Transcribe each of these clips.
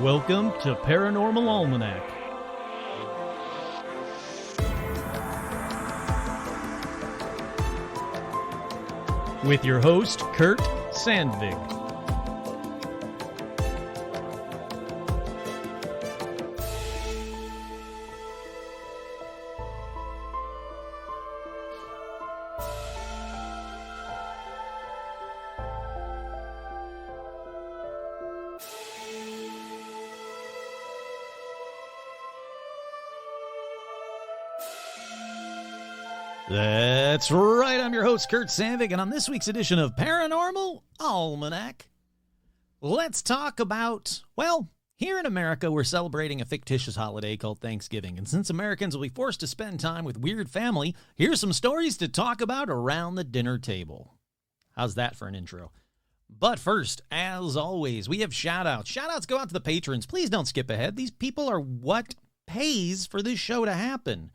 Welcome to Paranormal Almanac. With your host, Kurt Sandvig. That's right, I'm your host, Kurt Sandvig, and on this week's edition of Paranormal Almanac, let's talk about, well, here in America, we're celebrating a fictitious holiday called Thanksgiving, and since Americans will be forced to spend time with weird family, here's some stories to talk about around the dinner table. How's that for an intro? But first, as always, we have shout-outs. Shout-outs go out to the patrons. Please don't skip ahead. These people are what pays for this show to happen.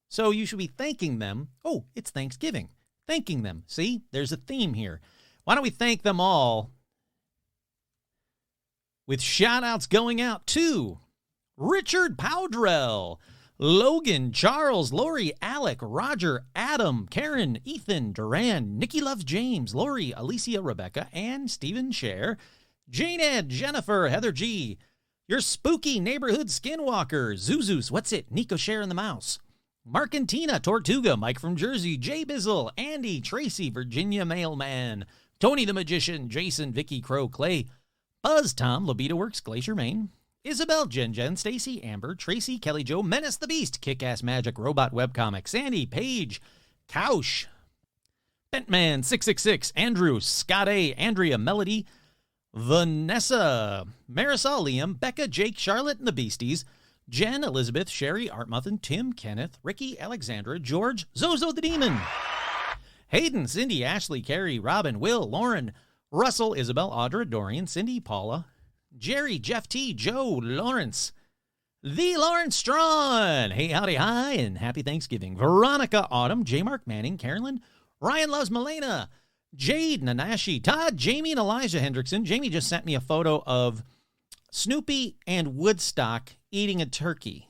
So you should be thanking them. Oh, it's Thanksgiving. Thanking them. See, there's a theme here. Why don't we thank them all with shout-outs going out to Richard Powdrell, Logan, Charles, Lori, Alec, Roger, Adam, Karen, Ethan, Duran, Nikki Loves James, Lori, Alicia, Rebecca, and Stephen Scher, Jane Ed, Jennifer, Heather G, your spooky neighborhood skinwalker, Zuzus, What's It, Nico Scher and the Mouse, Mark and Tina, Tortuga, Mike from Jersey, Jay Bizzle, Andy, Tracy, Virginia Mailman, Tony the Magician, Jason, Vicky, Crow, Clay, Buzz, Tom, Lobita Works, Glacier, Maine, Isabel, Jen, Stacy, Amber, Tracy, Kelly Jo, Menace the Beast, Kick-Ass Magic, Robot Webcomic, Sandy, Paige, Kaush, Bentman, 666, Andrew, Scott A, Andrea, Melody, Vanessa, Marisol, Liam, Becca, Jake, Charlotte, and the Beasties, Jen, Elizabeth, Sherry, Artmuthan, Tim, Kenneth, Ricky, Alexandra, George, Zozo the Demon, Hayden, Cindy, Ashley, Carrie, Robin, Will, Lauren, Russell, Isabel, Audra, Dorian, Cindy, Paula, Jerry, Jeff T, Joe, Lawrence, the Lawrence Strawn, hey, howdy, hi, and happy Thanksgiving, Veronica, Autumn, J. Mark Manning, Carolyn, Ryan Loves Milena, Jade, Nanashi, Todd, Jamie, and Elijah Hendrickson. Jamie just sent me a photo of Snoopy and Woodstock eating a turkey.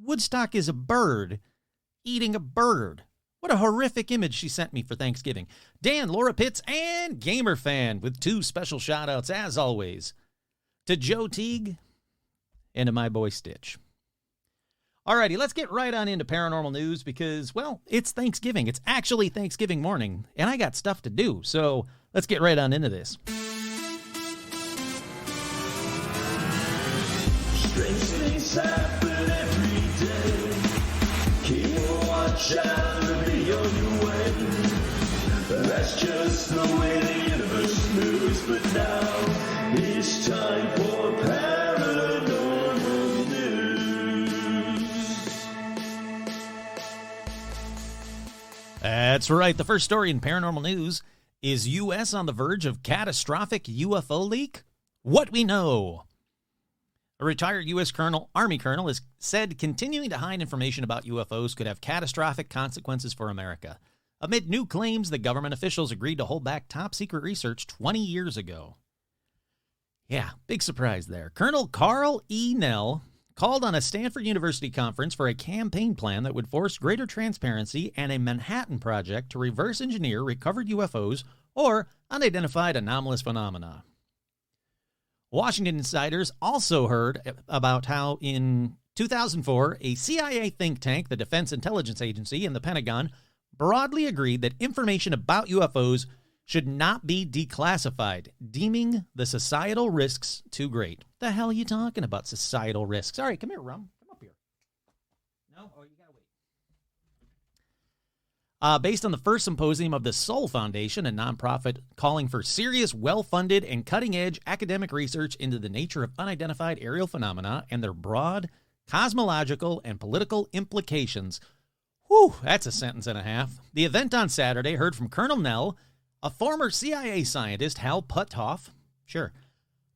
Woodstock is a bird eating a bird. What a horrific image she sent me for Thanksgiving. Dan, Laura Pitts, and Gamer Fan with two special shout-outs, as always, to Joe Teague and to my boy Stitch. Alrighty, let's get right on into paranormal news because, well, it's Thanksgiving. It's actually Thanksgiving morning, and I got stuff to do, so let's get right on into this. Strange things happen every day. Keep watch out and be on your way. That's just the way the universe moves. But now it's time for paranormal news. That's right. The first story in paranormal news is U.S. on the verge of catastrophic UFO leak? What we know. A retired U.S. Army colonel has said continuing to hide information about UFOs could have catastrophic consequences for America. Amid new claims, the government officials agreed to hold back top-secret research 20 years ago. Yeah, big surprise there. Colonel Carl E. Nell called on a Stanford University conference for a campaign plan that would force greater transparency and a Manhattan Project to reverse engineer recovered UFOs or unidentified anomalous phenomena. Washington insiders also heard about how in 2004, a CIA think tank, the Defense Intelligence Agency, and the Pentagon broadly agreed that information about UFOs should not be declassified, deeming the societal risks too great. The hell are you talking about, societal risks? All right, come here, Rum. Come up here. No? Oh, you gotta wait. Based on the first symposium of the Soul Foundation, a nonprofit calling for serious, well-funded, and cutting-edge academic research into the nature of unidentified aerial phenomena and their broad cosmological and political implications. Whew, that's a sentence and a half. The event on Saturday heard from Colonel Nell, a former CIA scientist, Hal Puthoff,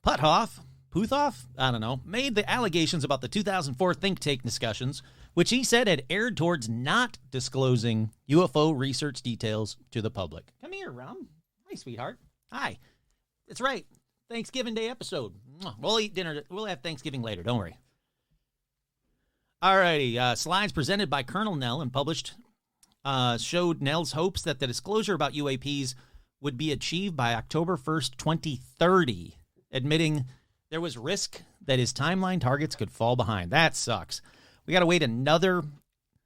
I don't know, made the allegations about the 2004 think tank discussions, which he said had erred towards not disclosing UFO research details to the public. Come here, Rum. Hi, sweetheart. Hi. That's right. Thanksgiving Day episode. We'll eat dinner. We'll have Thanksgiving later. Don't worry. All righty. Slides presented by Colonel Nell and published showed Nell's hopes that the disclosure about UAPs would be achieved by October 1st, 2030, admitting there was risk that his timeline targets could fall behind. That sucks. We got to wait another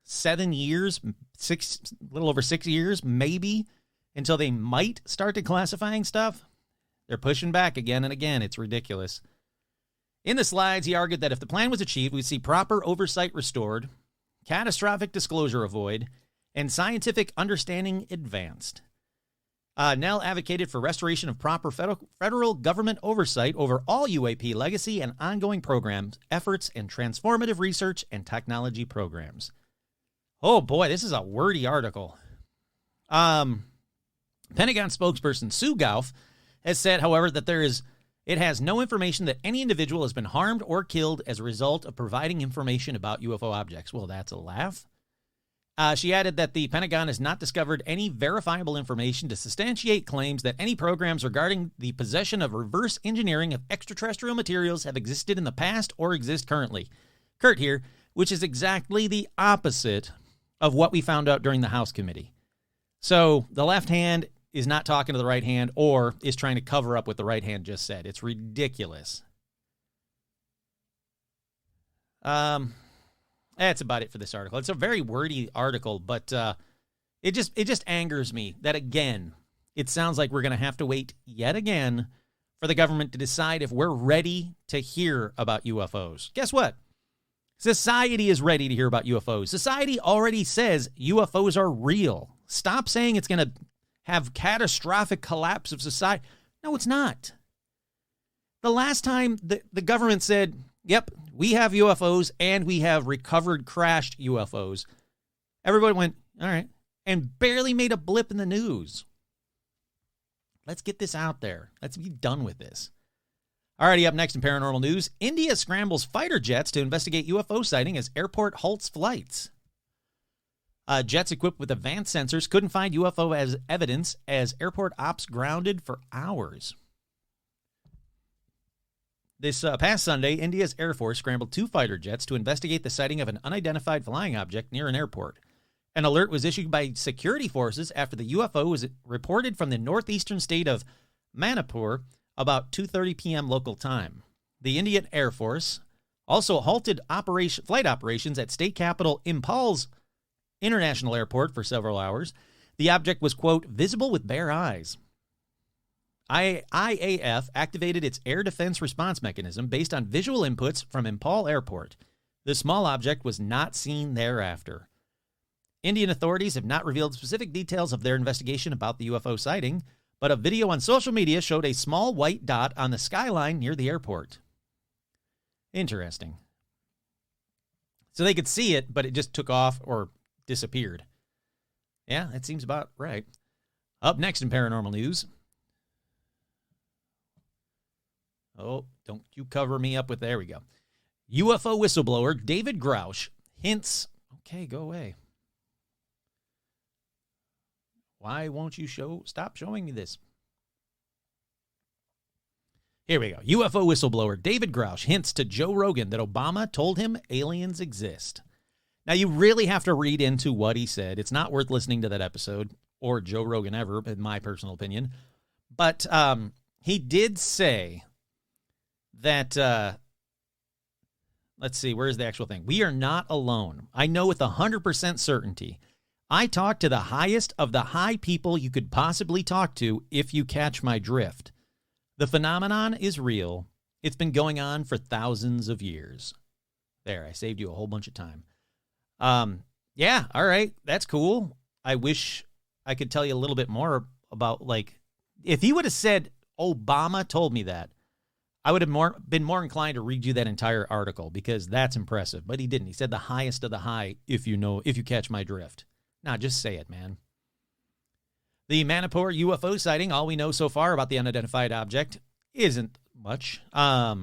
7 years, a little over 6 years, maybe, until they might start declassifying stuff. They're pushing back again and again. It's ridiculous. In the slides, he argued that if the plan was achieved, we'd see proper oversight restored, catastrophic disclosure avoided, and scientific understanding advanced. Nell advocated for restoration of proper federal government oversight over all UAP legacy and ongoing programs, efforts, and transformative research and technology programs. Oh boy, this is a wordy article. Pentagon spokesperson Sue Gough has said, however, that it has no information that any individual has been harmed or killed as a result of providing information about UFO objects. Well, that's a laugh. She added that the Pentagon has not discovered any verifiable information to substantiate claims that any programs regarding the possession of reverse engineering of extraterrestrial materials have existed in the past or exist currently. Kurt here, which is exactly the opposite of what we found out during the House committee. So the left hand is not talking to the right hand or is trying to cover up what the right hand just said. It's ridiculous. That's about it for this article. It's a very wordy article, but it just angers me that, again, it sounds like we're going to have to wait yet again for the government to decide if we're ready to hear about UFOs. Guess what? Society is ready to hear about UFOs. Society already says UFOs are real. Stop saying it's going to have catastrophic collapse of society. No, it's not. The last time the government said, yep, we have UFOs and we have recovered crashed UFOs, everybody went, all right, and barely made a blip in the news. Let's get this out there. Let's be done with this. Alrighty, up next in paranormal news, India scrambles fighter jets to investigate UFO sighting as airport halts flights. Jets equipped with advanced sensors couldn't find UFO as evidence as airport ops grounded for hours. This past Sunday, India's Air Force scrambled 2 fighter jets to investigate the sighting of an unidentified flying object near an airport. An alert was issued by security forces after the UFO was reported from the northeastern state of Manipur about 2:30 p.m. local time. The Indian Air Force also halted flight operations at state capital Imphal International Airport for several hours. The object was, quote, visible with bare eyes. IAF activated its air defense response mechanism based on visual inputs from Imphal Airport. The small object was not seen thereafter. Indian authorities have not revealed specific details of their investigation about the UFO sighting, but a video on social media showed a small white dot on the skyline near the airport. Interesting. So they could see it, but it just took off or disappeared. Yeah, that seems about right. Up next in paranormal news. Oh, don't you cover me up with, there we go. UFO whistleblower David Grouch hints, okay, go away. Why won't you stop showing me this? Here we go. UFO whistleblower David Grouch hints to Joe Rogan that Obama told him aliens exist. Now, you really have to read into what he said. It's not worth listening to that episode or Joe Rogan ever, in my personal opinion. But he did say that, let's see, where's the actual thing? We are not alone. I know with 100% certainty. I talk to the highest of the high people you could possibly talk to if you catch my drift. The phenomenon is real. It's been going on for thousands of years. There, I saved you a whole bunch of time. Yeah, all right, that's cool. I wish I could tell you a little bit more about, like, if he would have said Obama told me that, I would have been more inclined to read you that entire article because that's impressive. But he didn't. He said the highest of the high, if you catch my drift. Now, just say it, man. The Manipur UFO sighting, all we know so far about the unidentified object isn't much. Here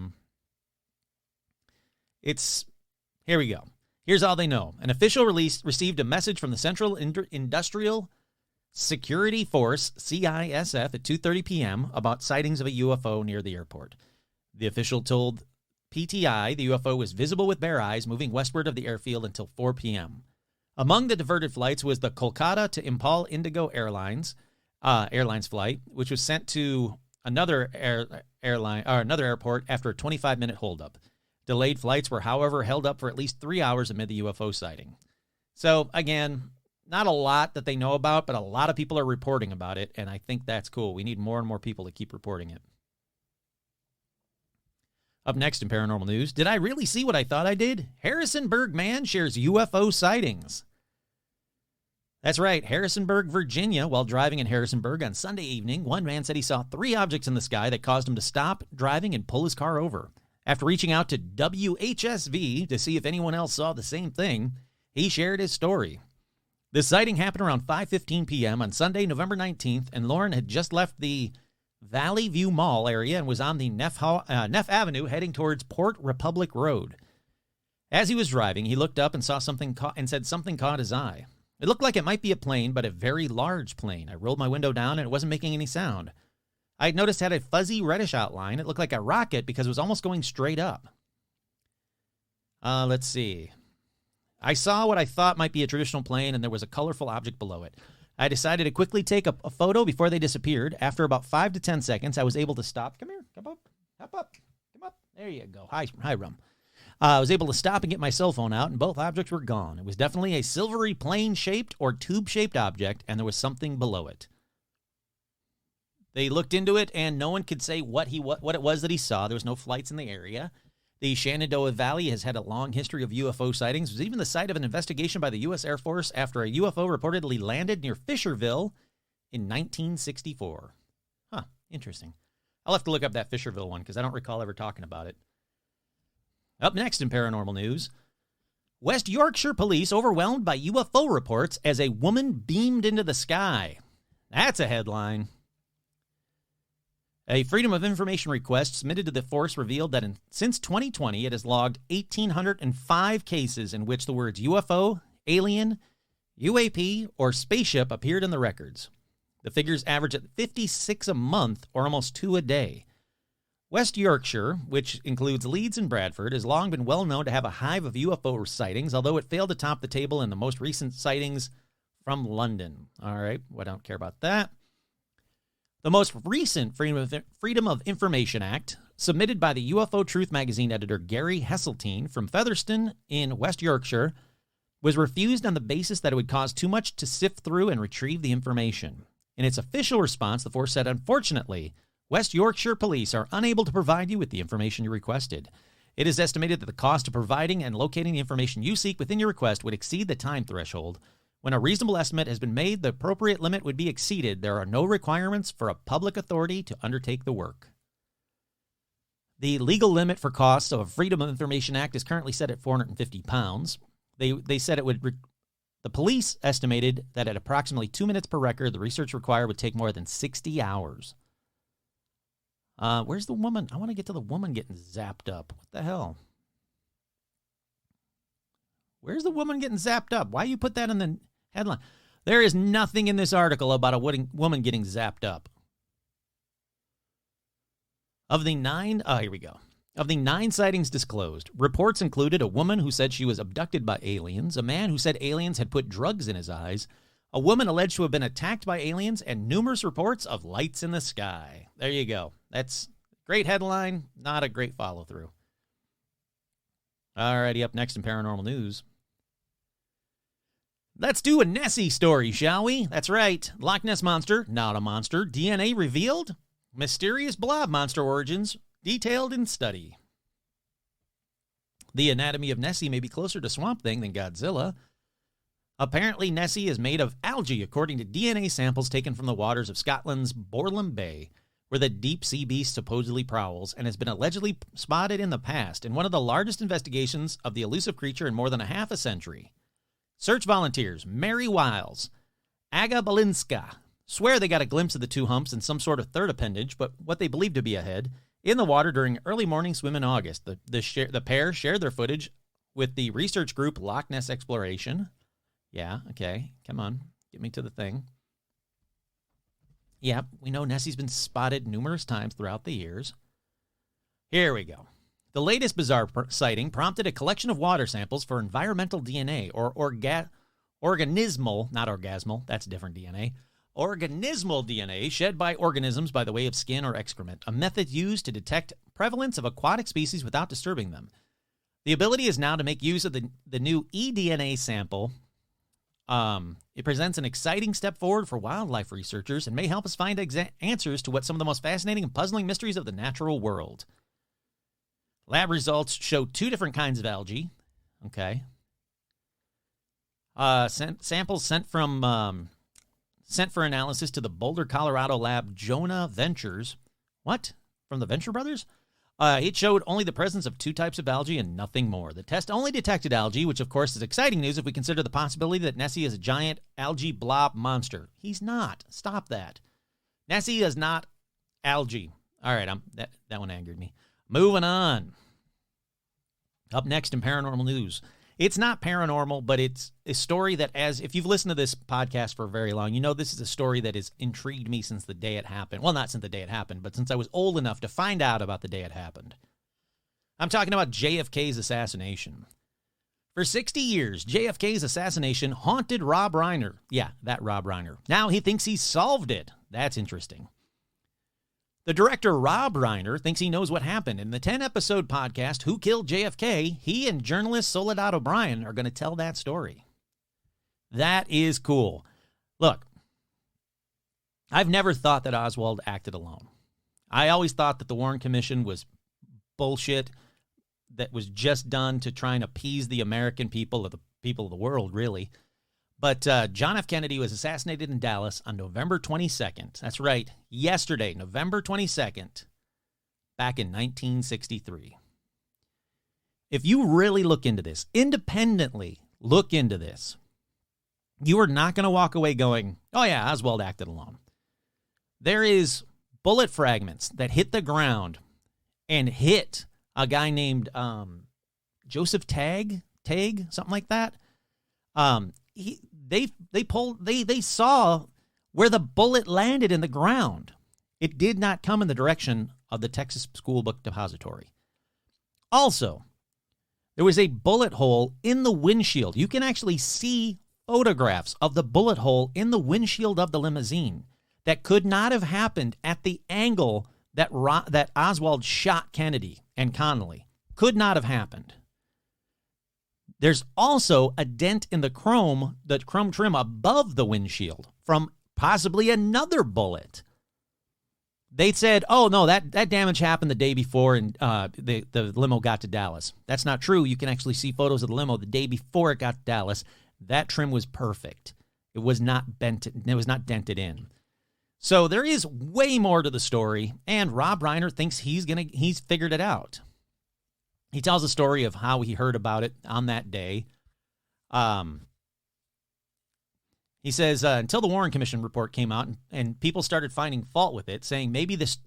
we go. Here's all they know. An official release received a message from the Central Industrial Security Force, CISF, at 2:30 p.m. about sightings of a UFO near the airport. The official told PTI the UFO was visible with bare eyes moving westward of the airfield until 4 p.m. Among the diverted flights was the Kolkata to Impal Indigo Airlines flight, which was sent to another another airport after a 25-minute holdup. Delayed flights were, however, held up for at least 3 hours amid the UFO sighting. So, again, not a lot that they know about, but a lot of people are reporting about it, and I think that's cool. We need more and more people to keep reporting it. Up next in paranormal news, did I really see what I thought I did? Harrisonburg man shares UFO sightings. That's right, Harrisonburg, Virginia. While driving in Harrisonburg on Sunday evening, one man said he saw 3 objects in the sky that caused him to stop driving and pull his car over. After reaching out to WHSV to see if anyone else saw the same thing, he shared his story. The sighting happened around 5:15 p.m. on Sunday, November 19th, and Lauren had just left the Valley View Mall area and was on the Neff Avenue heading towards Port Republic Road. As he was driving, he looked up and saw something and said something caught his eye. It looked like it might be a plane, but a very large plane. I rolled my window down and it wasn't making any sound. I had noticed it had a fuzzy reddish outline. It looked like a rocket because it was almost going straight up. Let's see. I saw what I thought might be a traditional plane, and there was a colorful object below it. I decided to quickly take a photo before they disappeared. After about 5 to 10 seconds, I was able to stop. Come here. Come up. Hop up. Come up. There you go. Hi, Rum. I was able to stop and get my cell phone out, and both objects were gone. It was definitely a silvery plane-shaped or tube-shaped object, and there was something below it. They looked into it, and no one could say what it was that he saw. There was no flights in the area. The Shenandoah Valley has had a long history of UFO sightings. It was even the site of an investigation by the U.S. Air Force after a UFO reportedly landed near Fisherville in 1964. Huh, interesting. I'll have to look up that Fisherville one because I don't recall ever talking about it. Up next in paranormal news, West Yorkshire police overwhelmed by UFO reports as a woman beamed into the sky. That's a headline. A Freedom of Information request submitted to the force revealed that since 2020, it has logged 1,805 cases in which the words UFO, alien, UAP, or spaceship appeared in the records. The figures average at 56 a month, or almost 2 a day. West Yorkshire, which includes Leeds and Bradford, has long been well known to have a hive of UFO sightings, although it failed to top the table in the most recent sightings from London. All right, well, I don't care about that. The most recent Freedom of Information Act, submitted by the UFO Truth magazine editor Gary Hesseltine from Featherstone in West Yorkshire, was refused on the basis that it would cause too much to sift through and retrieve the information. In its official response, the force said, "Unfortunately, West Yorkshire police are unable to provide you with the information you requested. It is estimated that the cost of providing and locating the information you seek within your request would exceed the time threshold. When a reasonable estimate has been made, the appropriate limit would be exceeded. There are no requirements for a public authority to undertake the work." The legal limit for costs of a Freedom of Information Act is currently set at £450. They said it would. The police estimated that at approximately 2 minutes per record, the research required would take more than 60 hours. Where's the woman? I want to get to the woman getting zapped up. What the hell? Where's the woman getting zapped up? Why you put that in the headline? There is nothing in this article about a woman getting zapped up. Here we go. Of the 9 sightings disclosed, reports included a woman who said she was abducted by aliens, a man who said aliens had put drugs in his eyes, a woman alleged to have been attacked by aliens, and numerous reports of lights in the sky. There you go. That's a great headline, not a great follow-through. Alrighty, up next in paranormal news. Let's do a Nessie story, shall we? That's right. Loch Ness Monster, not a monster. DNA revealed. Mysterious blob monster origins detailed in study. The anatomy of Nessie may be closer to Swamp Thing than Godzilla. Apparently, Nessie is made of algae, according to DNA samples taken from the waters of Scotland's Borlam Bay, where the deep-sea beast supposedly prowls and has been allegedly spotted in the past in one of the largest investigations of the elusive creature in more than a half a century. Search volunteers Mary Wiles, Aga Balinska, swear they got a glimpse of the 2 humps and some sort of third appendage, but what they believe to be a head, in the water during an early morning swim in August. The pair shared their footage with the research group Loch Ness Exploration. Yeah, okay, come on, get me to the thing. Yep, we know Nessie's been spotted numerous times throughout the years. Here we go. The latest bizarre sighting prompted a collection of water samples for environmental DNA, or organismal, not orgasmal, that's different DNA, organismal DNA shed by organisms by the way of skin or excrement, a method used to detect prevalence of aquatic species without disturbing them. The ability is now to make use of the new eDNA sample. It presents an exciting step forward for wildlife researchers and may help us find answers to what some of the most fascinating and puzzling mysteries of the natural world. Lab results show 2 different kinds of algae. Okay. Samples sent for analysis to the Boulder, Colorado lab Jonah Ventures. What? From the Venture Brothers? It showed only the presence of 2 types of algae and nothing more. The test only detected algae, which of course is exciting news if we consider the possibility that Nessie is a giant algae blob monster. He's not. Stop that. Nessie is not algae. All right, that one angered me. Moving on. Up next in paranormal news. It's not paranormal, but it's a story that, if you've listened to this podcast for very long, you know this is a story that has intrigued me since the day it happened. Well, not since the day it happened, but since I was old enough to find out about the day it happened. I'm talking about JFK's assassination. For 60 years, JFK's assassination haunted Rob Reiner. Yeah, that Rob Reiner. Now he thinks he's solved it. That's interesting. The director, Rob Reiner, thinks he knows what happened. In the 10-episode podcast, Who Killed JFK, he and journalist Soledad O'Brien are going to tell that story. That is cool. Look, I've never thought that Oswald acted alone. I always thought that the Warren Commission was bullshit that was just done to try and appease the American people, or the people of the world, really. But John F. Kennedy was assassinated in Dallas on November 22nd. That's right, yesterday, November 22nd, back in 1963. If you really look into this, independently look into this, you are not going to walk away going, oh yeah, Oswald acted alone. There is bullet fragments that hit the ground and hit a guy named Joseph Tagg, something like that. They saw where the bullet landed in the ground. It did not come in the direction of the Texas School Book Depository. Also, there was a bullet hole in the windshield. You can actually see photographs of the bullet hole in the windshield of the limousine that could not have happened at the angle that Oswald shot Kennedy and Connally. Could not have happened. There's also a dent in the chrome trim above the windshield from possibly another bullet. They said, oh, no, that damage happened the day before and the limo got to Dallas. That's not true. You can actually see photos of the limo the day before it got to Dallas. That trim was perfect. It was not bent. It was not dented in. So there is way more to the story, and Rob Reiner thinks he's figured it out. He tells a story of how he heard about it on that day. He says, until the Warren Commission report came out and people started finding fault with it, saying maybe this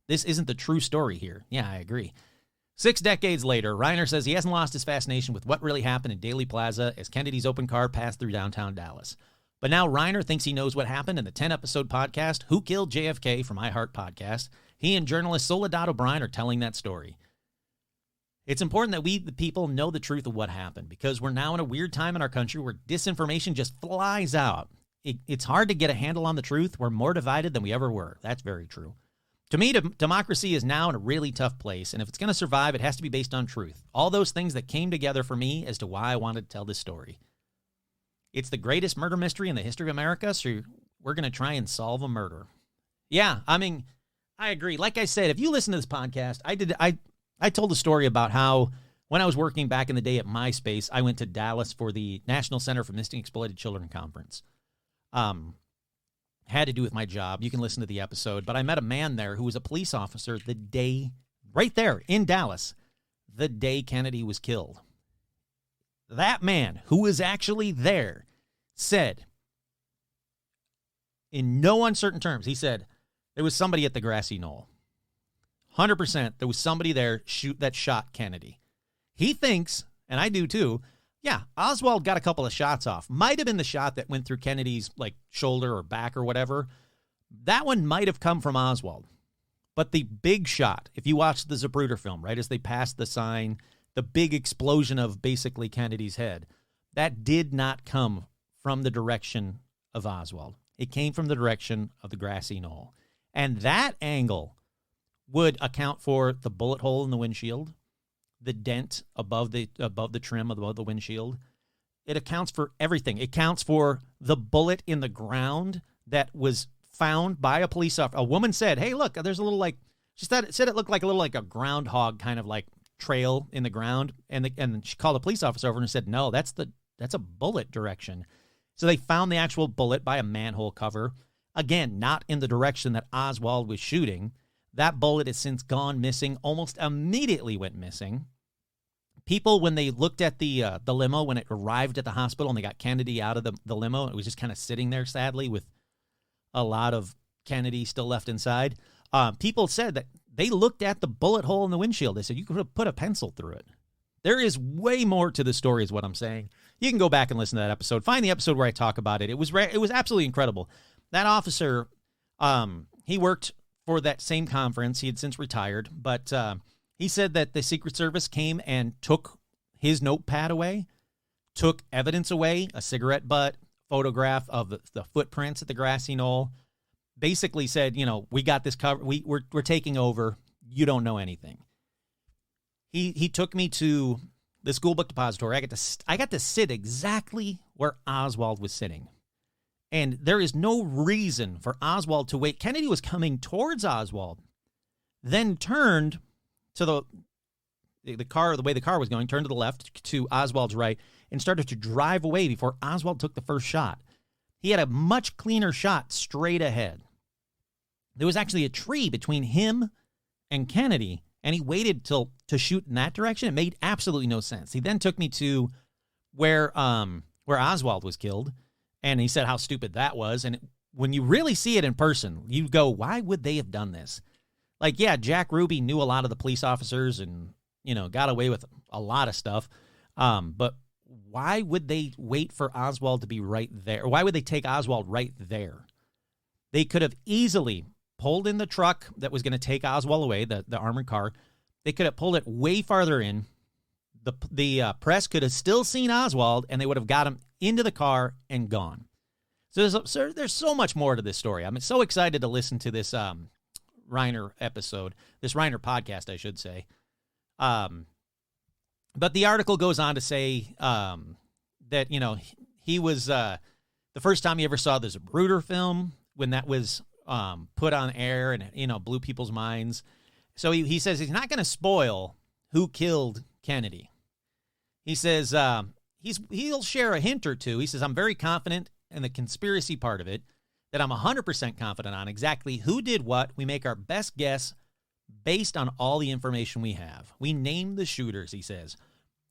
isn't the true story here. Yeah, I agree. 6 decades later, Reiner says he hasn't lost his fascination with what really happened in Daley Plaza as Kennedy's open car passed through downtown Dallas. But now Reiner thinks he knows what happened in the 10-episode podcast, Who Killed JFK from iHeart Podcast. He and journalist Soledad O'Brien are telling that story. It's important that we, the people, know the truth of what happened because we're now in a weird time in our country where disinformation just flies out. It's hard to get a handle on the truth. We're more divided than we ever were. That's very true. To me, democracy is now in a really tough place, and if it's going to survive, it has to be based on truth. All those things that came together for me as to why I wanted to tell this story. It's the greatest murder mystery in the history of America, so we're going to try and solve a murder. Yeah, I mean, I agree. Like I said, if you listen to this podcast, I told a story about how when I was working back in the day at MySpace, I went to Dallas for the National Center for Missing Exploited Children conference. Had to do with my job. You can listen to the episode. But I met a man there who was a police officer the day, right there in Dallas, the day Kennedy was killed. That man who was actually there said, in no uncertain terms, he said, there was somebody at the grassy knoll. 100% there was somebody there that shot Kennedy. He thinks, and I do too, yeah, Oswald got a couple of shots off. Might have been the shot that went through Kennedy's shoulder or back or whatever. That one might have come from Oswald. But the big shot, if you watch the Zapruder film, right, as they passed the sign, the big explosion of basically Kennedy's head, that did not come from the direction of Oswald. It came from the direction of the grassy knoll. And that angle would account for the bullet hole in the windshield, the dent above the trim, above the windshield. It accounts for everything. It counts for the bullet in the ground that was found by a police officer. A woman said, hey, look, there's a little she said it looked like a little like a groundhog kind of like trail in the ground. And she called a police officer over and said, no, that's a bullet direction. So they found the actual bullet by a manhole cover. Again, not in the direction that Oswald was shooting. That bullet has since gone missing, almost immediately went missing. People, when they looked at the limo, when it arrived at the hospital and they got Kennedy out of the limo, it was just kind of sitting there, sadly, with a lot of Kennedy still left inside. People said that they looked at the bullet hole in the windshield. They said, you could have put a pencil through it. There is way more to the story is what I'm saying. You can go back and listen to that episode. Find the episode where I talk about it. It was absolutely incredible. That officer, he worked for that same conference. He had since retired, but he said that the Secret Service came and took his notepad away, took evidence away, a cigarette butt, photograph of the footprints at the grassy knoll, basically said, we got this covered. We're taking over. You don't know anything. He took me to the school book depository. I got to sit exactly where Oswald was sitting. And there is no reason for Oswald to wait. Kennedy was coming towards Oswald, then turned to the car, the way the car was going, turned to the left to Oswald's right and started to drive away before Oswald took the first shot. He had a much cleaner shot straight ahead. There was actually a tree between him and Kennedy, and he waited to shoot in that direction. It made absolutely no sense. He then took me to where Oswald was killed, and he said how stupid that was. And when you really see it in person, you go, why would they have done this? Like, yeah, Jack Ruby knew a lot of the police officers and, got away with a lot of stuff. But why would they wait for Oswald to be right there? Why would they take Oswald right there? They could have easily pulled in the truck that was going to take Oswald away, the armored car. They could have pulled it way farther in. The press could have still seen Oswald, and they would have got him into the car and gone. So there's so much more to this story. I'm so excited to listen to this Reiner episode, this Reiner podcast, I should say. But the article goes on to say that, he was the first time he ever saw the Zapruder film when that was put on air and, blew people's minds. So he says he's not going to spoil who killed Kennedy. He says he'll share a hint or two. He says, I'm very confident in the conspiracy part of it, that I'm 100% confident on exactly who did what. We make our best guess based on all the information we have. We name the shooters, he says.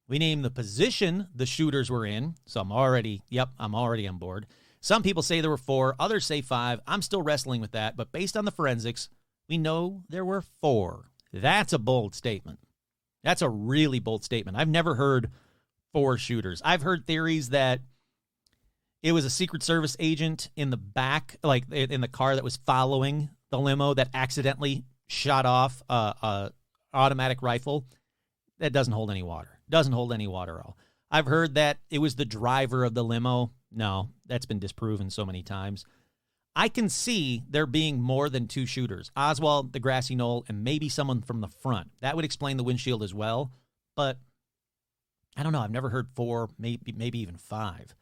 We name the position the shooters were in. So I'm already on board. Some people say there were 4. Others say 5. I'm still wrestling with that. But based on the forensics, we know there were 4. That's a bold statement. That's a really bold statement. I've never heard 4 shooters. I've heard theories that it was a Secret Service agent in the back, like in the car that was following the limo, that accidentally shot off a automatic rifle. That doesn't hold any water. Doesn't hold any water at all. I've heard that it was the driver of the limo. No, that's been disproven so many times. I can see there being more than 2 shooters. Oswald, the grassy knoll, and maybe someone from the front. That would explain the windshield as well. But I don't know. I've never heard 4, maybe even 5.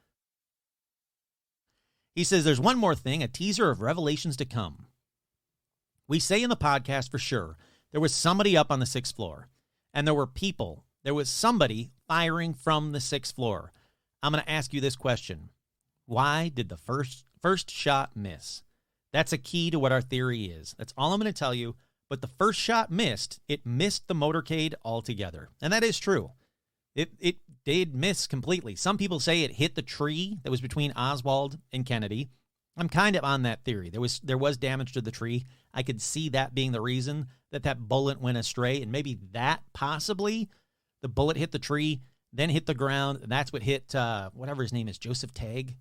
He says there's one more thing, a teaser of revelations to come. We say in the podcast for sure, there was somebody up on the 6th floor, and there were people. There was somebody firing from the 6th floor. I'm going to ask you this question. Why did the first shot miss? That's a key to what our theory is. That's all I'm going to tell you. But the first shot missed. It missed the motorcade altogether. And that is true. It did miss completely. Some people say it hit the tree that was between Oswald and Kennedy. I'm kind of on that theory. There was damage to the tree. I could see that being the reason that bullet went astray. And maybe that possibly the bullet hit the tree, then hit the ground. And that's what hit whatever his name is, Joseph Tagg.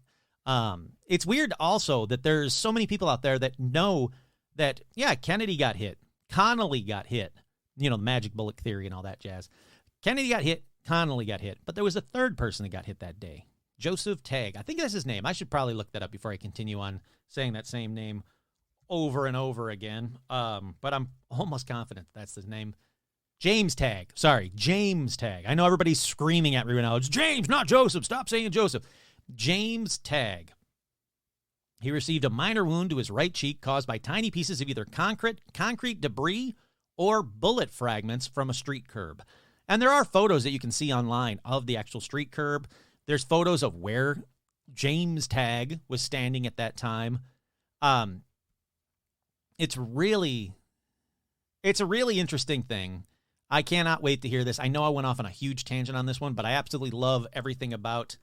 It's weird also that there's so many people out there that know that, yeah, Kennedy got hit. Connolly got hit. You know, the magic bullet theory and all that jazz. Kennedy got hit. Connolly got hit. But there was a third person that got hit that day. Joseph Tagg. I think that's his name. I should probably look that up before I continue on saying that same name over and over again. But I'm almost confident that's his name. James Tagg. Sorry, James Tagg. I know everybody's screaming at me right now. It's James, not Joseph. Stop saying Joseph. James Tagg. He received a minor wound to his right cheek caused by tiny pieces of either concrete debris or bullet fragments from a street curb. And there are photos that you can see online of the actual street curb. There's photos of where James Tagg was standing at that time. It's a really interesting thing. I cannot wait to hear this. I know I went off on a huge tangent on this one, but I absolutely love everything about,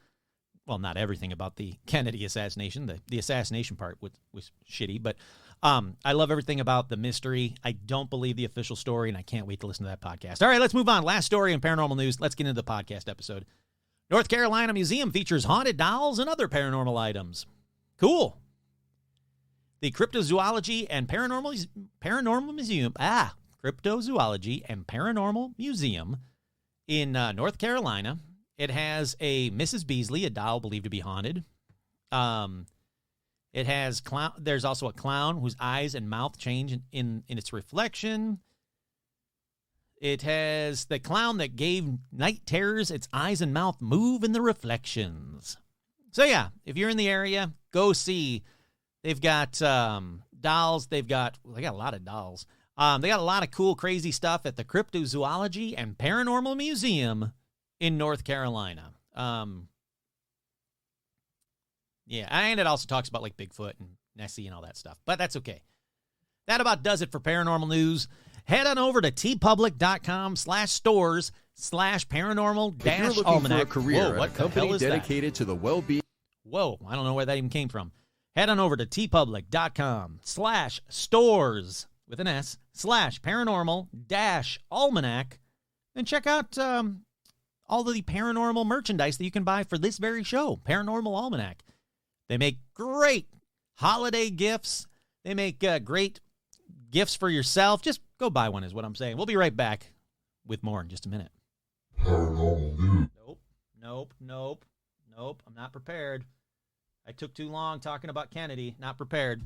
well, not everything about the Kennedy assassination. The assassination part was shitty, but I love everything about the mystery. I don't believe the official story, and I can't wait to listen to that podcast. All right, let's move on. Last story in paranormal news. Let's get into the podcast episode. North Carolina Museum features haunted dolls and other paranormal items. Cool. The Cryptozoology and Paranormal Museum, Cryptozoology and Paranormal Museum in North Carolina. It has a Mrs. Beasley, a doll believed to be haunted. It has clown. There's also a clown whose eyes and mouth change in its reflection. It has the clown that gave night terrors. Its eyes and mouth move in the reflections. So yeah, if you're in the area, go see. They've got dolls. They got a lot of dolls. They got a lot of cool, crazy stuff at the Cryptozoology and Paranormal Museum in North Carolina. Yeah, and it also talks about like Bigfoot and Nessie and all that stuff, but that's okay. That about does it for paranormal news. Head on over to tpublic.com/stores/paranormal-almanac. If you're looking for a career, Whoa, what a company the hell is dedicated that? to the well-being. Whoa, I don't know where that even came from. Head on over to tpublic.com/stores with an S /paranormal-almanac and check out all of the paranormal merchandise that you can buy for this very show, Paranormal Almanac. They make great holiday gifts. They make great gifts for yourself. Just go buy one is what I'm saying. We'll be right back with more in just a minute. Paranormal news. Nope. I'm not prepared. I took too long talking about Kennedy. Not prepared.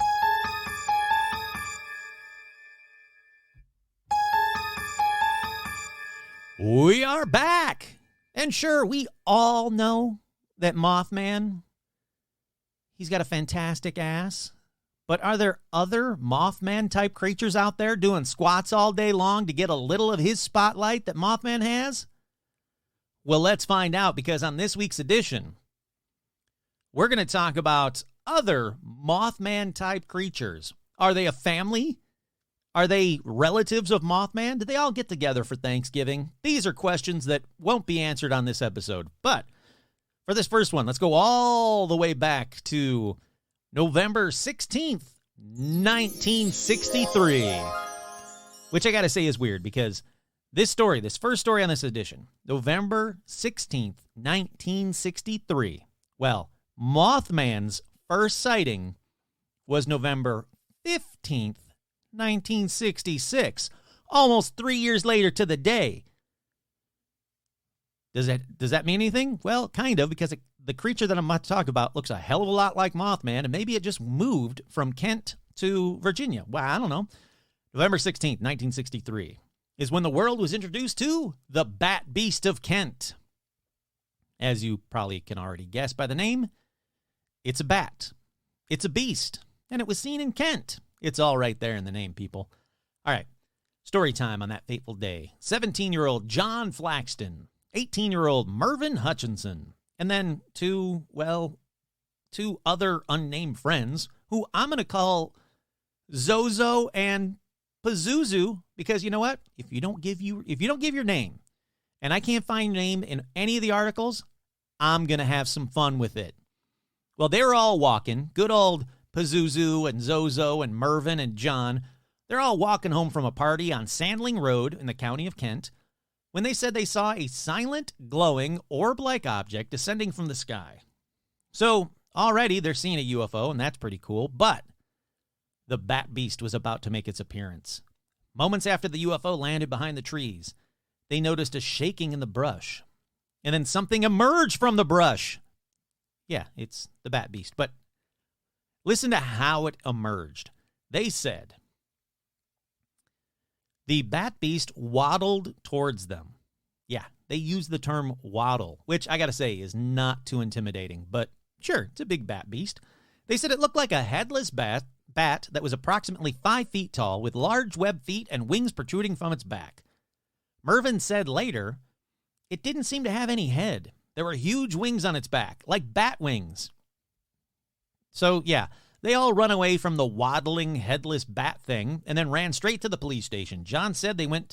We are back. And sure, we all know that Mothman, he's got a fantastic ass. But are there other Mothman-type creatures out there doing squats all day long to get a little of his spotlight that Mothman has? Well, let's find out, because on this week's edition, we're going to talk about other Mothman-type creatures. Are they a family? Are they relatives of Mothman? Did they all get together for Thanksgiving? These are questions that won't be answered on this episode. But for this first one, let's go all the way back to November 16th, 1963. Which I got to say is weird, because this first story on this edition, November 16th, 1963. Well, Mothman's first sighting was November 15th, 1966, almost 3 years later to the day. Does that mean anything? Well, kind of, because the creature that I'm about to talk about looks a hell of a lot like Mothman, and maybe it just moved from Kent to Virginia. Well, I don't know. November 16th, 1963 is when the world was introduced to the Bat Beast of Kent. As you probably can already guess by the name, it's a bat. It's a beast, and it was seen in Kent. It's all right there in the name, people. All right, story time on that fateful day. 17-year-old John Flaxton, 18-year-old Mervyn Hutchinson, and then two other unnamed friends who I'm going to call Zozo and Pazuzu, because you know what? If you don't give your name, and I can't find your name in any of the articles, I'm going to have some fun with it. Well, they were all walking. Good old Pazuzu and Zozo and Mervyn and John. They're all walking home from a party on Sandling Road in the county of Kent when they said they saw a silent, glowing, orb-like object descending from the sky. So, already they're seeing a UFO, and that's pretty cool, but the bat beast was about to make its appearance. Moments after the UFO landed behind the trees, they noticed a shaking in the brush, and then something emerged from the brush. Yeah, it's the bat beast, but listen to how it emerged. They said the bat beast waddled towards them. Yeah, they used the term waddle, which I got to say is not too intimidating, but sure, it's a big bat beast. They said it looked like a headless bat that was approximately 5 feet tall with large webbed feet and wings protruding from its back. Mervyn said later, it didn't seem to have any head. There were huge wings on its back, like bat wings. So, yeah, they all run away from the waddling, headless bat thing and then ran straight to the police station. John said when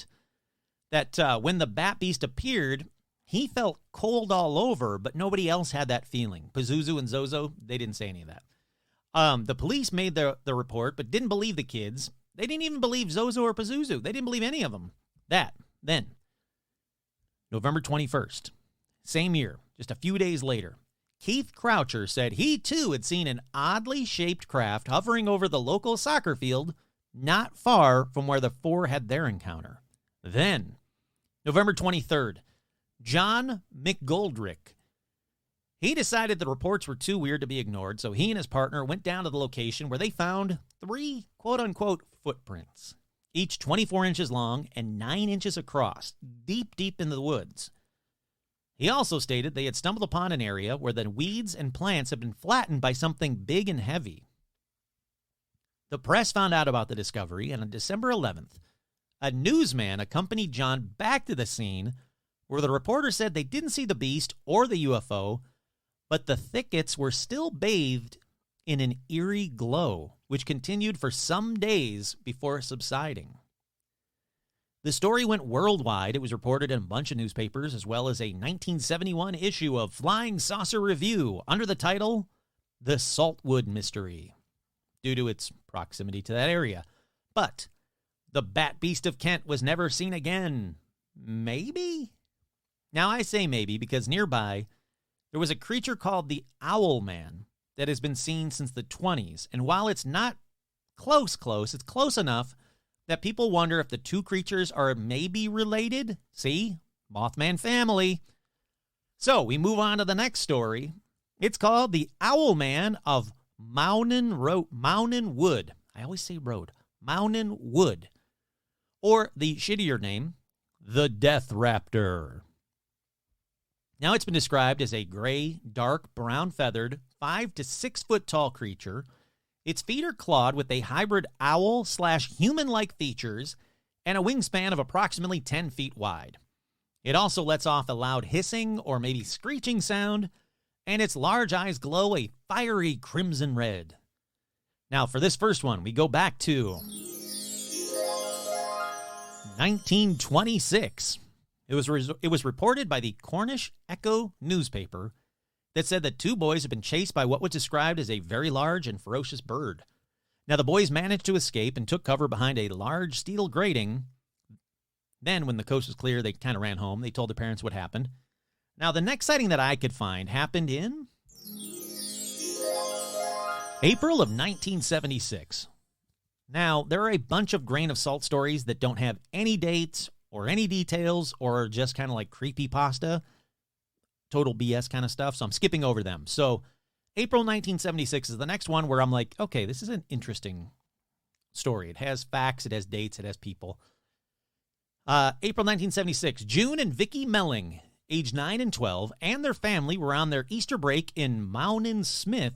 the bat beast appeared, he felt cold all over, but nobody else had that feeling. Pazuzu and Zozo, they didn't say any of that. The police made the report, but didn't believe the kids. They didn't even believe Zozo or Pazuzu. They didn't believe any of them. Then, November 21st, same year, just a few days later, Keith Croucher said he too had seen an oddly shaped craft hovering over the local soccer field not far from where the four had their encounter. Then, November 23rd, John McGoldrick. He decided the reports were too weird to be ignored, so he and his partner went down to the location where they found 3 quote-unquote footprints, each 24 inches long and 9 inches across, deep into the woods. He also stated they had stumbled upon an area where the weeds and plants had been flattened by something big and heavy. The press found out about the discovery, and on December 11th, a newsman accompanied John back to the scene where the reporter said they didn't see the beast or the UFO, but the thickets were still bathed in an eerie glow, which continued for some days before subsiding. The story went worldwide. It was reported in a bunch of newspapers, as well as a 1971 issue of Flying Saucer Review under the title, The Saltwood Mystery, due to its proximity to that area. But the Bat Beast of Kent was never seen again. Maybe? Now, I say maybe because nearby, there was a creature called the Owl Man that has been seen since the 20s. And while it's not close, it's close enough that people wonder if the two creatures are maybe related. See? Mothman family. So we move on to the next story. It's called The Owl Man of Mountain Wood. I always say road. Mountain Wood. Or the shittier name, the Death Raptor. Now it's been described as a gray, dark, brown-feathered, 5 to 6 foot tall creature. Its feet are clawed with a hybrid owl/human-like features and a wingspan of approximately 10 feet wide. It also lets off a loud hissing or maybe screeching sound, and its large eyes glow a fiery crimson red. Now, for this first one, we go back to 1926. It was reported by the Cornish Echo newspaper that said that 2 boys had been chased by what was described as a very large and ferocious bird. Now, the boys managed to escape and took cover behind a large steel grating. Then, when the coast was clear, they kind of ran home. They told their parents what happened. Now, the next sighting that I could find happened in April of 1976. Now, there are a bunch of grain of salt stories that don't have any dates or any details or are just kind of like creepypasta, total BS kind of stuff, so I'm skipping over them. So April 1976 is the next one where I'm like, okay, this is an interesting story. It has facts, it has dates, it has people. April 1976, June and Vicky Melling, age 9 and 12, and their family were on their Easter break in Mounan Smith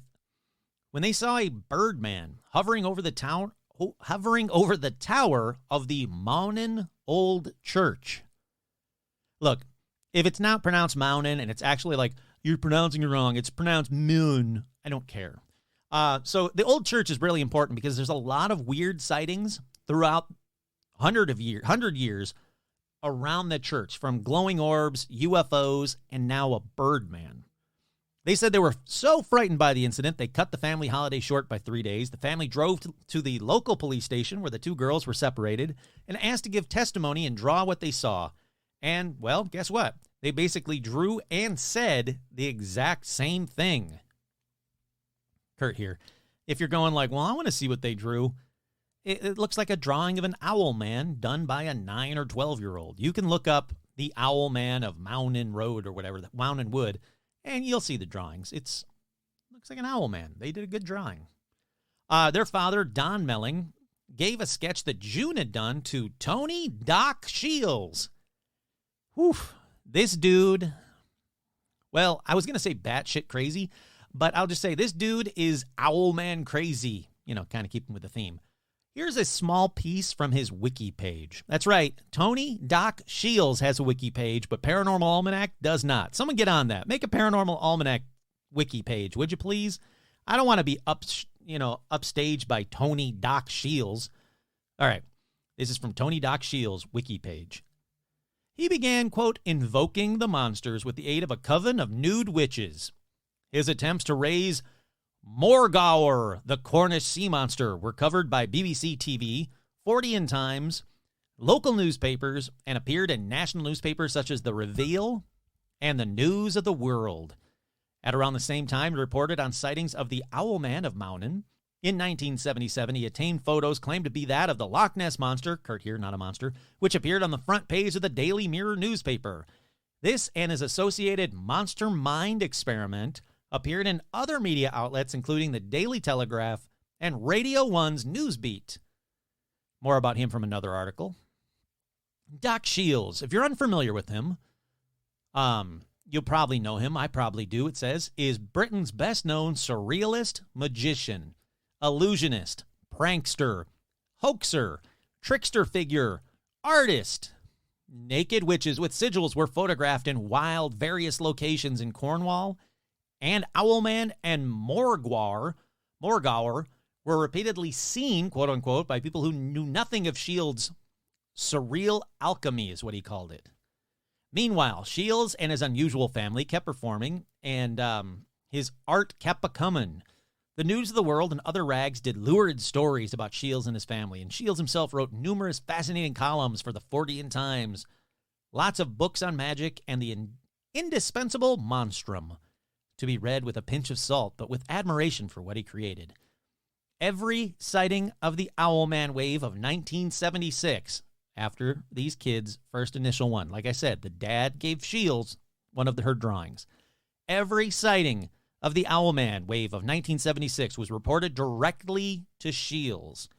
when they saw a Birdman hovering over the tower of the Mounan Old Church. Look, if it's not pronounced Mounan and it's actually like, you're pronouncing it wrong, it's pronounced Moon, I don't care. So the old church is really important because there's a lot of weird sightings throughout 100 years around the church, from glowing orbs, UFOs, and now a Birdman. They said they were so frightened by the incident, they cut the family holiday short by 3 days. The family drove to the local police station where the 2 girls were separated and asked to give testimony and draw what they saw. And, well, guess what? They basically drew and said the exact same thing. Kurt here. If you're going like, well, I want to see what they drew, it looks like a drawing of an owl man done by a 9 or 12-year-old. You can look up the Owl Man of Mountain Road or whatever, Mountain Wood, and you'll see the drawings. Looks like an owl man. They did a good drawing. Their father, Don Melling, gave a sketch that June had done to Tony Doc Shields. Whew. This dude, well, I was going to say batshit crazy, but I'll just say this dude is owl man crazy. Kind of keeping with the theme. Here's a small piece from his wiki page. That's right. Tony Doc Shields has a wiki page, but Paranormal Almanac does not. Someone get on that. Make a Paranormal Almanac wiki page, would you please? I don't want to be upstaged by Tony Doc Shields. All right. This is from Tony Doc Shields' wiki page. He began, quote, invoking the monsters with the aid of a coven of nude witches. His attempts to raise Morgower, the Cornish sea monster, were covered by BBC TV, Fortean Times, local newspapers, and appeared in national newspapers such as The Reveal and the News of the World. At around the same time, he reported on sightings of the Owl Man of Mountain. In 1977, he obtained photos claimed to be that of the Loch Ness Monster, Kurt here, not a monster, which appeared on the front page of the Daily Mirror newspaper. This and his associated Monster Mind experiment appeared in other media outlets, including the Daily Telegraph and Radio 1's Newsbeat. More about him from another article. Doc Shields, if you're unfamiliar with him, you'll probably know him. I probably do, it says, is Britain's best-known surrealist, magician, illusionist, prankster, hoaxer, trickster figure, artist. Naked witches with sigils were photographed in wild, various locations in Cornwall, and Owlman and Morgower were repeatedly seen, quote-unquote, by people who knew nothing of Shields' surreal alchemy, is what he called it. Meanwhile, Shields and his unusual family kept performing, and his art kept a-comin'. The News of the World and other rags did lurid stories about Shields and his family, and Shields himself wrote numerous fascinating columns for the Fortean Times, lots of books on magic, and the indispensable Monstrum, to be read with a pinch of salt, but with admiration for what he created. Every sighting of the Owlman wave of 1976, after these kids' first initial one, like I said, the dad gave Shields one of her drawings. Every sighting of the Owlman wave of 1976 was reported directly to Shields.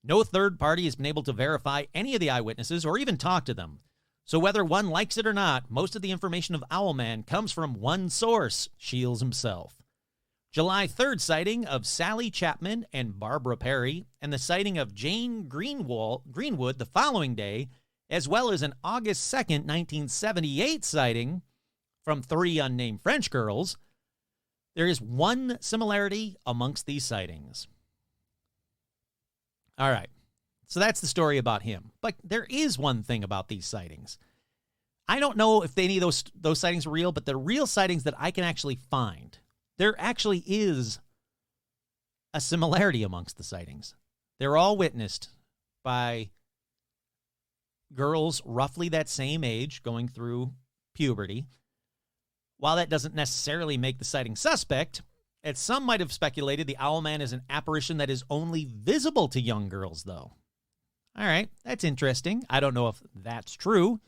No third party has been able to verify any of the eyewitnesses or even talk to them. So whether one likes it or not, most of the information of Owlman comes from one source, Shields himself. July 3rd sighting of Sally Chapman and Barbara Perry, and the sighting of Jane Greenwood the following day, as well as an August 2nd, 1978 sighting from 3 unnamed French girls. There is one similarity amongst these sightings. All right. So that's the story about him. But there is one thing about these sightings. I don't know if any of those sightings are real, but the real sightings that I can actually find, there actually is a similarity amongst the sightings. They're all witnessed by girls roughly that same age going through puberty. While that doesn't necessarily make the sighting suspect, as some might have speculated, the Owlman is an apparition that is only visible to young girls, though. All right, that's interesting. I don't know if that's true.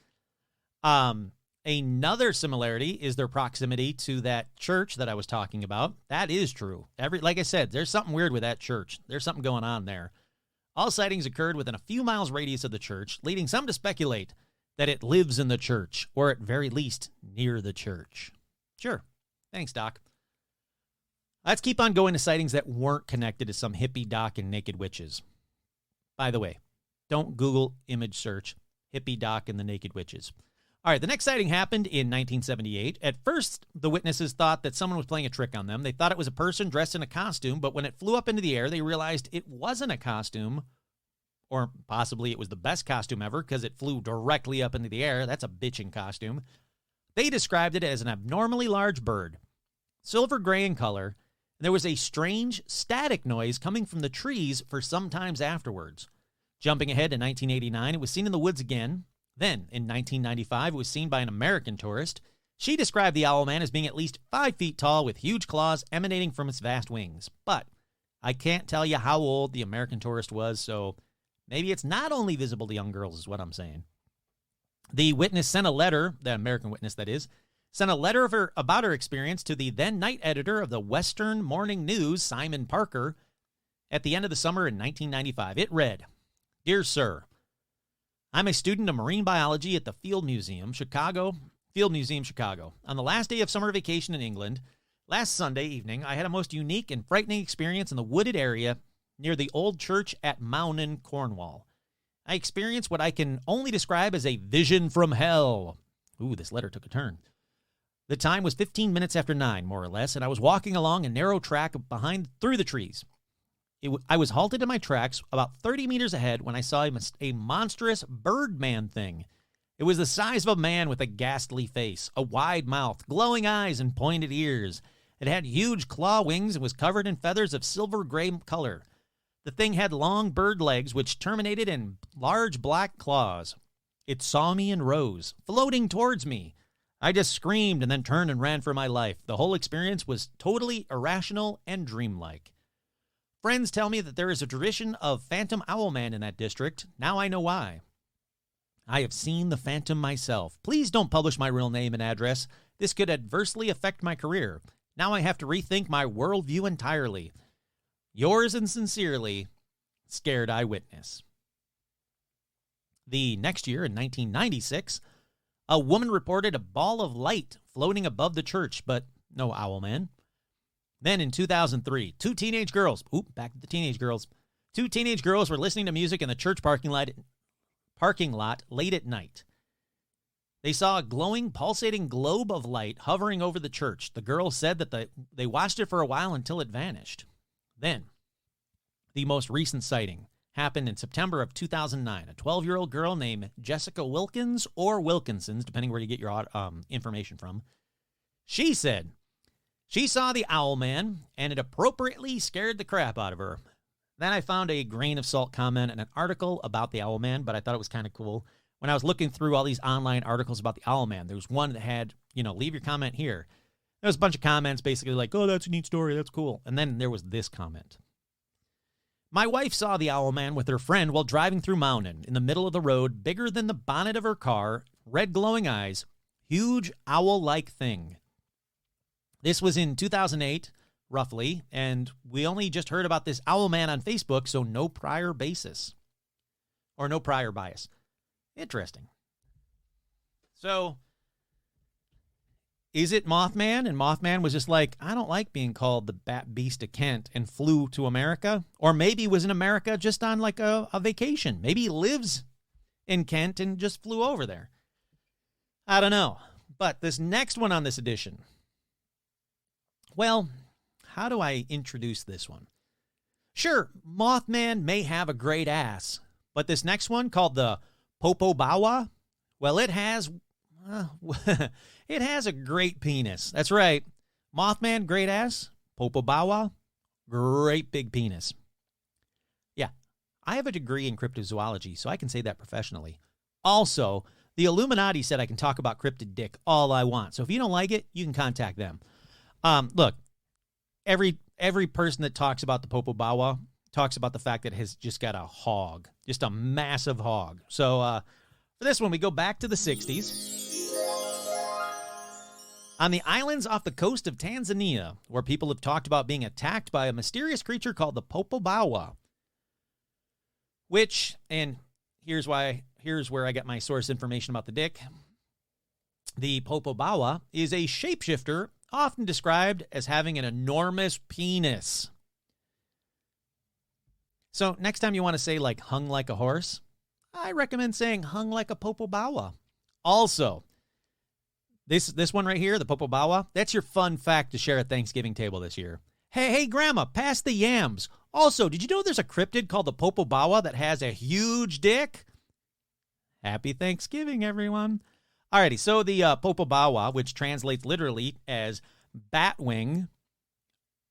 Another similarity is their proximity to that church that I was talking about. That is true. Like I said, there's something weird with that church. There's something going on there. All sightings occurred within a few miles radius of the church, leading some to speculate that it lives in the church, or at very least near the church. Sure. Thanks, Doc. Let's keep on going to sightings that weren't connected to some hippie doc and naked witches. By the way, don't Google image search hippie doc and the naked witches. All right, the next sighting happened in 1978. At first, the witnesses thought that someone was playing a trick on them. They thought it was a person dressed in a costume, but when it flew up into the air, they realized it wasn't a costume, or possibly it was the best costume ever because it flew directly up into the air. That's a bitchin' costume. They described it as an abnormally large bird, silver gray in color, and there was a strange static noise coming from the trees for some times afterwards. Jumping ahead to 1989, it was seen in the woods again. Then, in 1995, it was seen by an American tourist. She described the owl man as being at least 5 feet tall with huge claws emanating from its vast wings. But I can't tell you how old the American tourist was, so maybe it's not only visible to young girls is what I'm saying. The witness sent a letter, the American witness that is, sent a letter about her experience to the then night editor of the Western Morning News, Simon Parker, at the end of the summer in 1995. It read, "Dear Sir, I'm a student of marine biology at the Field Museum, Chicago. On the last day of summer vacation in England, last Sunday evening, I had a most unique and frightening experience in the wooded area near the old church at Mownham, Cornwall. I experienced what I can only describe as a vision from hell." Ooh, this letter took a turn. "The time was 15 minutes after 9, more or less, and I was walking along a narrow track through the trees. I was halted in my tracks about 30 meters ahead when I saw a monstrous Birdman thing. It was the size of a man with a ghastly face, a wide mouth, glowing eyes, and pointed ears. It had huge claw wings and was covered in feathers of silver gray color. The thing had long bird legs which terminated in large black claws. It saw me and rose, floating towards me. I just screamed and then turned and ran for my life. The whole experience was totally irrational and dreamlike. Friends tell me that there is a tradition of Phantom Owlman in that district. Now I know why. I have seen the Phantom myself. Please don't publish my real name and address. This could adversely affect my career. Now I have to rethink my worldview entirely. Yours and sincerely, Scared Eyewitness." The next year, in 1996, a woman reported a ball of light floating above the church, but no Owlman. Then in 2003, two teenage girls were listening to music in the church parking lot late at night. They saw a glowing, pulsating globe of light hovering over the church. The girls said that they watched it for a while until it vanished. Then, the most recent sighting happened in September of 2009. A 12-year-old girl named Jessica Wilkins, or Wilkinsons, depending where you get your information from. She said she saw the Owlman, and it appropriately scared the crap out of her. Then I found a grain of salt comment and an article about the Owlman, but I thought it was kind of cool. When I was looking through all these online articles about the Owlman, there was one that had, leave your comment here. There was a bunch of comments basically like, "Oh, that's a neat story, that's cool." And then there was this comment. "My wife saw the Owlman with her friend while driving through Mountain in the middle of the road, bigger than the bonnet of her car, red glowing eyes, huge owl-like thing. This was in 2008, roughly, and we only just heard about this Owlman on Facebook, so no prior basis. Or no prior bias." Interesting. So, is it Mothman? And Mothman was just like, "I don't like being called the Bat Beast of Kent," and flew to America? Or maybe he was in America just on like a vacation. Maybe he lives in Kent and just flew over there. I don't know. But this next one on this edition, well, how do I introduce this one? Sure, Mothman may have a great ass, but this next one called the Popobawa, well, it has a great penis. That's right. Mothman, great ass. Popobawa, great big penis. Yeah, I have a degree in cryptozoology, so I can say that professionally. Also, the Illuminati said I can talk about cryptid dick all I want. So if you don't like it, you can contact them. Look, every person that talks about the Popobawa talks about the fact that it has just got a hog, just a massive hog. So for this one, we go back to the 60s. On the islands off the coast of Tanzania, where people have talked about being attacked by a mysterious creature called the Popobawa, which, and here's where I get my source information about the dick. The Popobawa is a shapeshifter, often described as having an enormous penis. So next time you want to say like hung like a horse, I recommend saying hung like a Popobawa. Also, this one right here, the Popobawa, that's your fun fact to share at Thanksgiving table this year. Hey, Grandma, pass the yams. Also, did you know there's a cryptid called the Popobawa that has a huge dick? Happy Thanksgiving, everyone. Alrighty, so the Popobawa, which translates literally as batwing,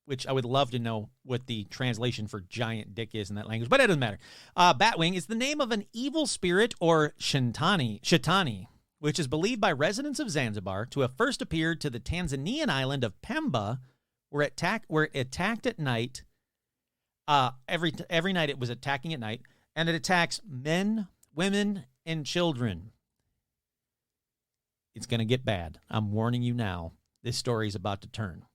which I would love to know what the translation for giant dick is in that language, but it doesn't matter. Batwing is the name of an evil spirit or Shaitani which is believed by residents of Zanzibar to have first appeared to the Tanzanian island of Pemba, where it attacked at night. Every night it was attacking at night, and it attacks men, women, and children. It's going to get bad. I'm warning you now. This story is about to turn.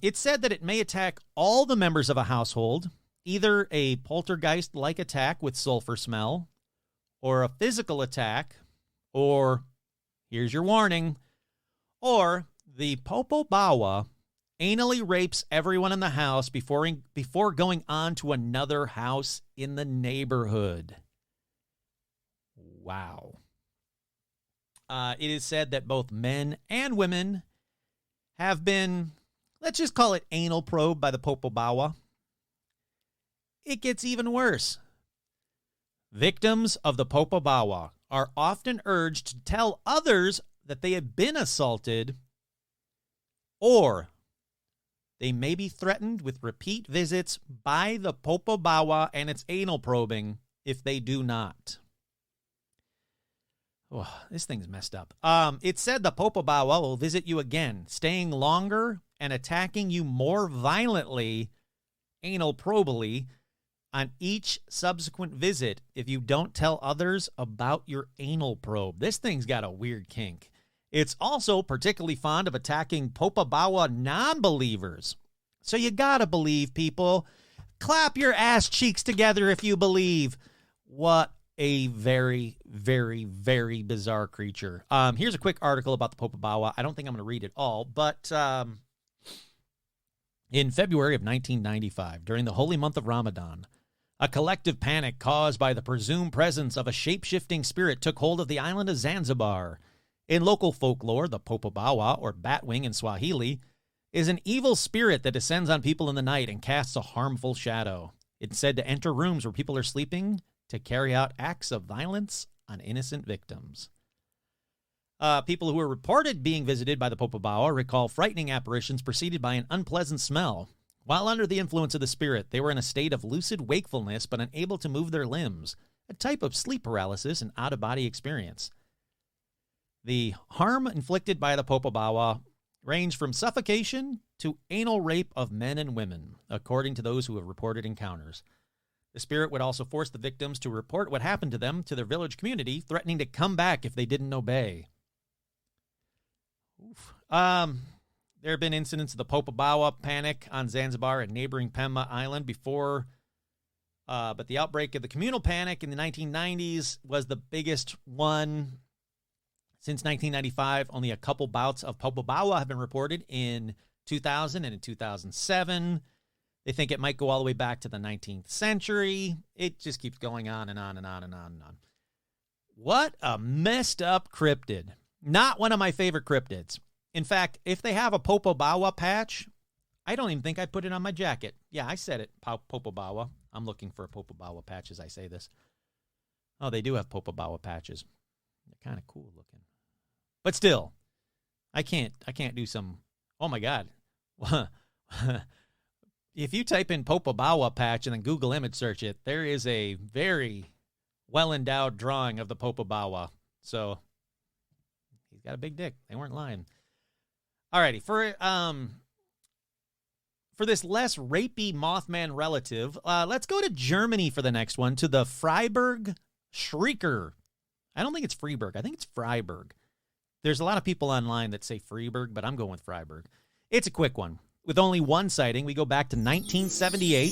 It's said that it may attack all the members of a household, either a poltergeist-like attack with sulfur smell, or a physical attack, or, here's your warning, or the Popo Bawa anally rapes everyone in the house before going on to another house in the neighborhood. Wow. It is said that both men and women have been, let's just call it anal probed by the Popo Bawa. It gets even worse. Victims of the Popo Bawa are often urged to tell others that they have been assaulted, or they may be threatened with repeat visits by the Popo Bawa and its anal probing if they do not. Oh, this thing's messed up. It said the Popo Bawa will visit you again, staying longer and attacking you more violently, anal probably, on each subsequent visit if you don't tell others about your anal probe. This thing's got a weird kink. It's also particularly fond of attacking Popo Bawa non-believers. So you gotta believe, people. Clap your ass cheeks together if you believe. What a very, very, very bizarre creature. Here's a quick article about the Popo Bawa. I don't think I'm going to read it all, but in February of 1995, during the holy month of Ramadan, a collective panic caused by the presumed presence of a shape-shifting spirit took hold of the island of Zanzibar. In local folklore, the Popo Bawa, or Batwing in Swahili, is an evil spirit that descends on people in the night and casts a harmful shadow. It's said to enter rooms where people are sleeping to carry out acts of violence on innocent victims. People who were reported being visited by the Popo Bawa recall frightening apparitions preceded by an unpleasant smell. While under the influence of the spirit, they were in a state of lucid wakefulness but unable to move their limbs, a type of sleep paralysis and out-of-body experience. The harm inflicted by the Popo Bawa ranged from suffocation to anal rape of men and women, according to those who have reported encounters. The spirit would also force the victims to report what happened to them to their village community, threatening to come back if they didn't obey. Oof. There have been incidents of the Popo Bawa panic on Zanzibar and neighboring Pemba Island before, but the outbreak of the communal panic in the 1990s was the biggest one. Since 1995, only a couple bouts of Popo Bawa have been reported in 2000 and in 2007. They think it might go all the way back to the 19th century. It just keeps going on and on and on and on and on. What a messed up cryptid. Not one of my favorite cryptids. In fact, if they have a Popo Bawa patch, I don't even think I'd put it on my jacket. Yeah, I said it, Popo Bawa. I'm looking for a Popo Bawa patch as I say this. Oh, they do have Popo Bawa patches. They're kind of cool looking. But still, I can't do some, oh my God. If you type in Popo Bawa patch and then Google image search it, there is a very well-endowed drawing of the Popo Bawa. So, he's got a big dick. They weren't lying. Alrighty, for this less rapey Mothman relative, let's go to Germany for the next one, to the Freiburg Shrieker. I don't think it's Freiburg. I think it's Freiburg. There's a lot of people online that say Freiburg, but I'm going with Freiburg. It's a quick one. With only one sighting, we go back to 1978,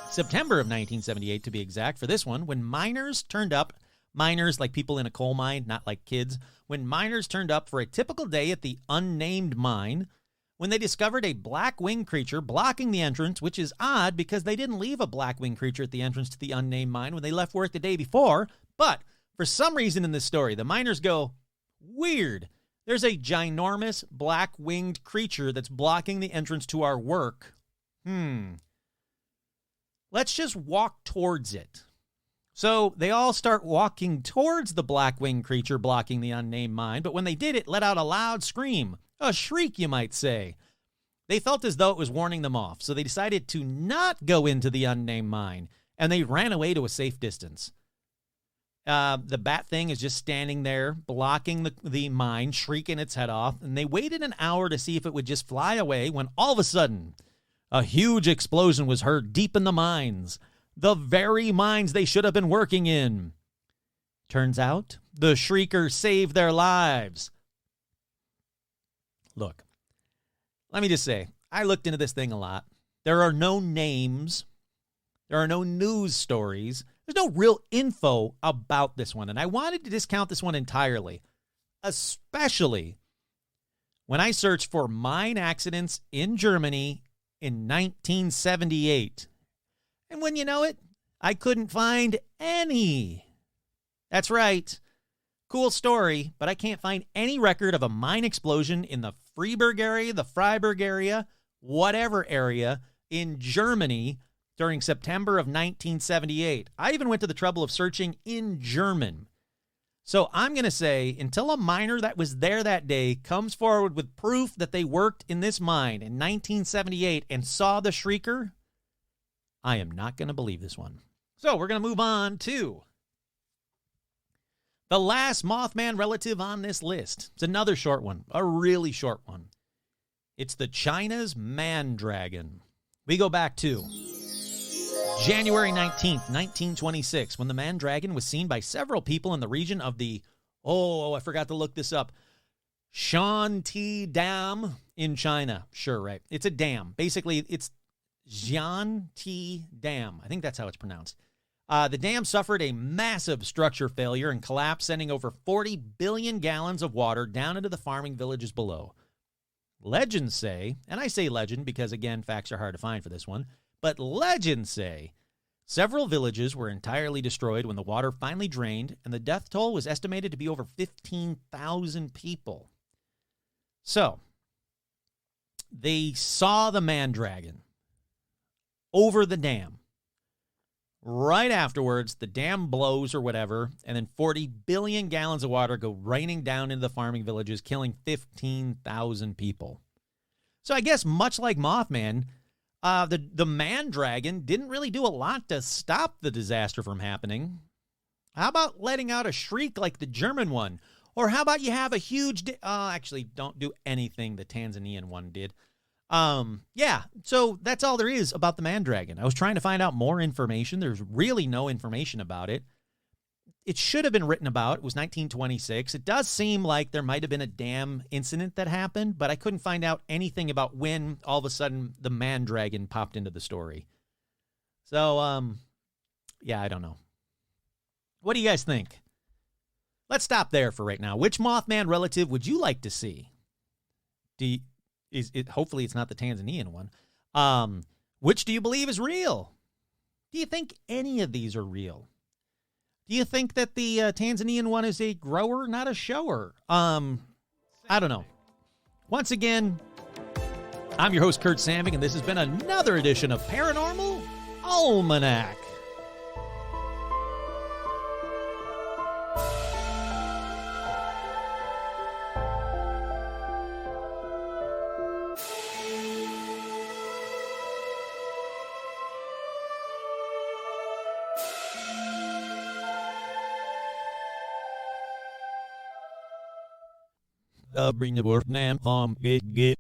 September of 1978 to be exact, for this one, when miners turned up, miners like people in a coal mine, not like kids, when miners turned up for a typical day at the unnamed mine, when they discovered a black winged creature blocking the entrance, which is odd because they didn't leave a black winged creature at the entrance to the unnamed mine when they left work the day before, but for some reason in this story, the miners go, weird. There's a ginormous black-winged creature that's blocking the entrance to our work. Let's just walk towards it. So they all start walking towards the black-winged creature blocking the unnamed mine, but when they did, it let out a loud scream, a shriek, you might say. They felt as though it was warning them off, so they decided to not go into the unnamed mine, and they ran away to a safe distance. The bat thing is just standing there, blocking the mine, shrieking its head off. And they waited an hour to see if it would just fly away when all of a sudden, a huge explosion was heard deep in the mines. The very mines they should have been working in. Turns out, the shrieker saved their lives. Look, let me just say, I looked into this thing a lot. There are no names. There are no news stories. There's no real info about this one, and I wanted to discount this one entirely, especially when I searched for mine accidents in Germany in 1978. And when you know it, I couldn't find any. That's right. Cool story, but I can't find any record of a mine explosion in the Freiburg area, the Freiburg area, whatever area in Germany during September of 1978. I even went to the trouble of searching in German. So I'm going to say, until a miner that was there that day comes forward with proof that they worked in this mine in 1978 and saw the shrieker, I am not going to believe this one. So we're going to move on to the last Mothman relative on this list. It's another short one, a really short one. It's the China's man dragon. We go back to January 19th, 1926, when the man dragon was seen by several people in the region of the, I forgot to look this up, Shanti Dam in China. Sure, right. It's a dam. Basically, it's Shanti Dam. I think that's how it's pronounced. The dam suffered a massive structure failure and collapsed, sending over 40 billion gallons of water down into the farming villages below. Legends say, and I say legend because, again, facts are hard to find for this one, but legends say several villages were entirely destroyed when the water finally drained, and the death toll was estimated to be over 15,000 people. So, they saw the man dragon over the dam. Right afterwards, the dam blows or whatever, and then 40 billion gallons of water go raining down into the farming villages, killing 15,000 people. So I guess much like Mothman, the man dragon didn't really do a lot to stop the disaster from happening. How about letting out a shriek like the German one? Or how about you have a huge... actually, don't do anything the Tanzanian one did. Yeah, so that's all there is about the man dragon. I was trying to find out more information. There's really no information about it. It should have been written about. It was 1926. It does seem like there might have been a dam incident that happened, but I couldn't find out anything about when all of a sudden the man dragon popped into the story. So, yeah, I don't know. What do you guys think? Let's stop there for right now. Which Mothman relative would you like to see? Hopefully it's not the Tanzanian one. Which do you believe is real? Do you think any of these are real? Do you think that the Tanzanian one is a grower, not a shower? I don't know. Once again, I'm your host, Kurt Sandvik, and this has been another edition of Paranormal Almanac. Bring the Mothman from Big Get.